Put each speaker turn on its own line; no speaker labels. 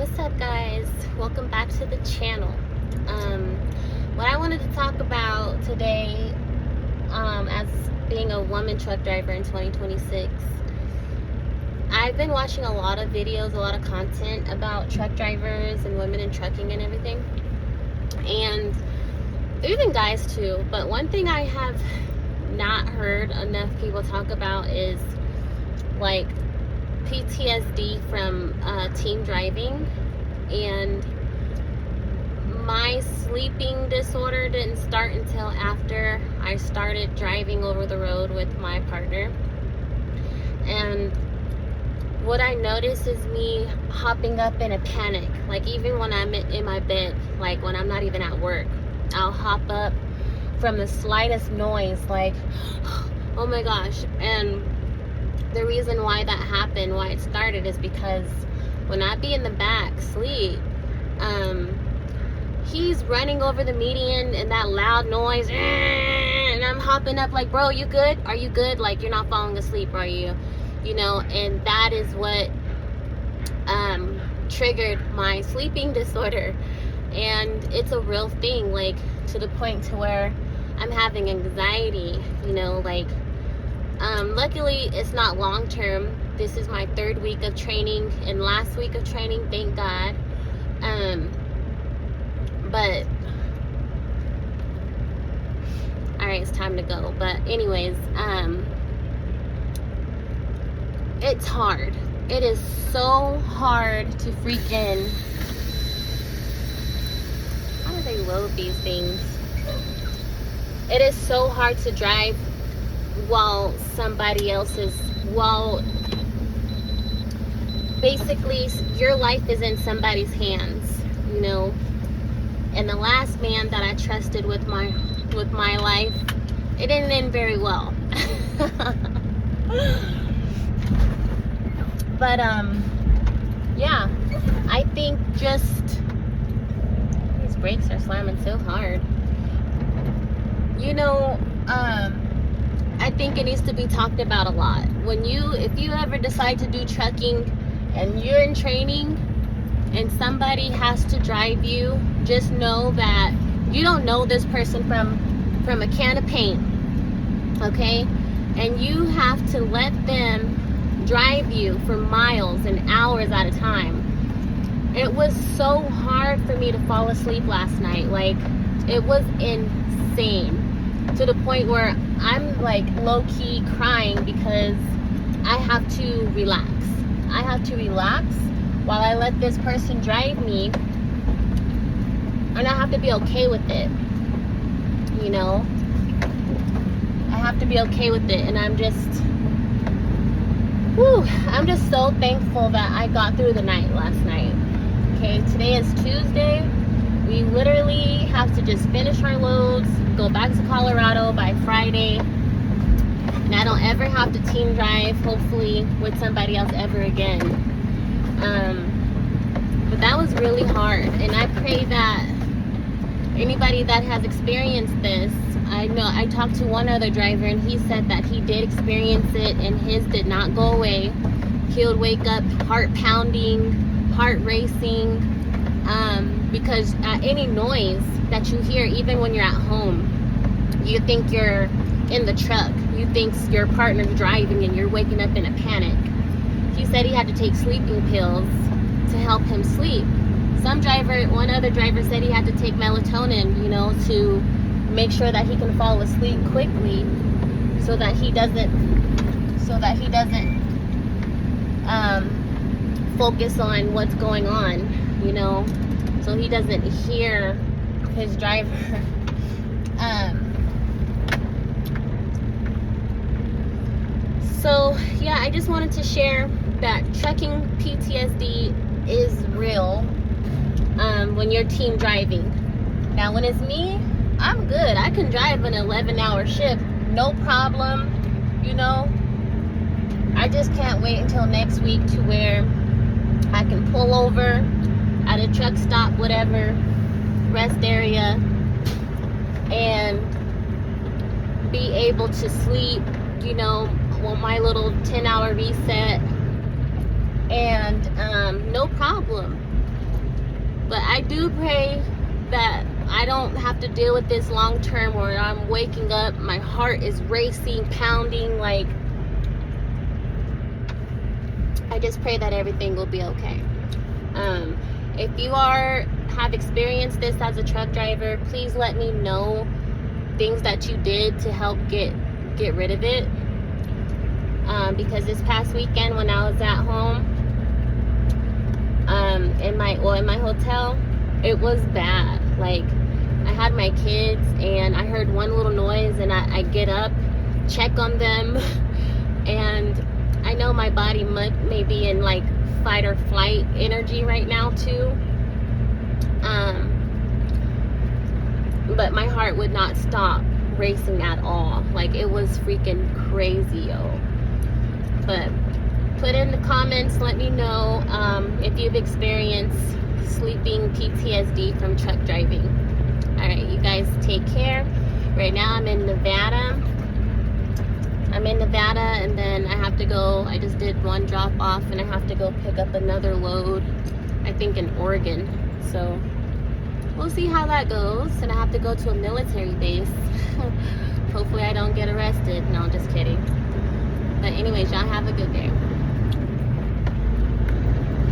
What's up, guys? Welcome back to the channel. What I wanted to talk about today, as being a woman truck driver in 2026, I've been watching a lot of videos, a lot of content about truck drivers and women in trucking and everything, and even guys too. But one thing I have not heard enough people talk about is like PTSD from team driving. And my sleeping disorder didn't start until after I started driving over the road with my partner. And what I notice is me hopping up in a panic, like even when I'm in my bed, like when I'm not even at work, I'll hop up from the slightest noise, like oh my gosh. And the reason why that happened, why it started, is because when I be in the back sleep, he's running over the median and that loud noise, and I'm hopping up like, bro, you good? Are you good? Like, you're not falling asleep, are you? You know, and that is what triggered my sleeping disorder. And it's a real thing, like to the point to where I'm having anxiety, you know, like luckily it's not long term. This is my 3rd week of training and last week of training, thank God. But all right, it's time to go. But anyways, it's hard. It is so hard to freaking, how do they load these things? It is so hard to drive while somebody else is, while basically your life is in somebody's hands, you know. And the last man that I trusted with my life, it didn't end very well. But yeah, I think just these brakes are slamming so hard, you know. I think it needs to be talked about a lot. If you ever decide to do trucking and you're in training and somebody has to drive you, just know that you don't know this person from a can of paint, okay? And you have to let them drive you for miles and hours at a time. It was so hard for me to fall asleep last night. Like, it was insane, to the point where I'm like low-key crying because I have to relax. I have to relax while I let this person drive me, and I have to be okay with it, you know. I have to be okay with it. And I'm just so thankful that I got through the night last night. Okay, today is Tuesday. We literally have to just finish our loads, go back to Colorado by Friday, and I don't ever have to team drive, hopefully, with somebody else ever again. But that was really hard, and I pray that anybody that has experienced this, I know I talked to one other driver and he said that he did experience it and his did not go away. He would wake up heart pounding, heart racing, because at any noise that you hear, even when you're at home, you think you're in the truck, you think your partner's driving, and you're waking up in a panic. He said he had to take sleeping pills to help him sleep. One other driver said he had to take melatonin, you know, to make sure that he can fall asleep quickly, so that he doesn't focus on what's going on, you know, so he doesn't hear his driver. So yeah, I just wanted to share that trucking PTSD is real when you're team driving. Now when it's me, I'm good. I can drive an 11-hour shift, no problem, you know. I just can't wait until next week to where I can pull over at a truck stop, whatever, rest area, and be able to sleep, you know, on my little 10-hour reset, and no problem. do pray that I don't have to deal with this long term, where I'm waking up, my heart is racing, pounding. Like, I just pray that everything will be okay. If you have experienced this as a truck driver, please let me know things that you did to help get rid of it. Because this past weekend when I was at home, in my hotel, it was bad. Like, I had my kids and I heard one little noise, and I get up, check on them, and I know my body may be in like fight or flight energy right now too. But my heart would not stop racing at all. Like, it was freaking crazy, yo. But put in the comments, let me know if you've experienced sleeping PTSD from truck driving. Alright, you guys take care. Right now I'm in Nevada. And then I have to go, I just did one drop off, and I have to go pick up another load, I think in Oregon. So we'll see how that goes. And I have to go to a military base. Hopefully I don't get arrested. No, I'm just kidding. But anyways, y'all have a good day.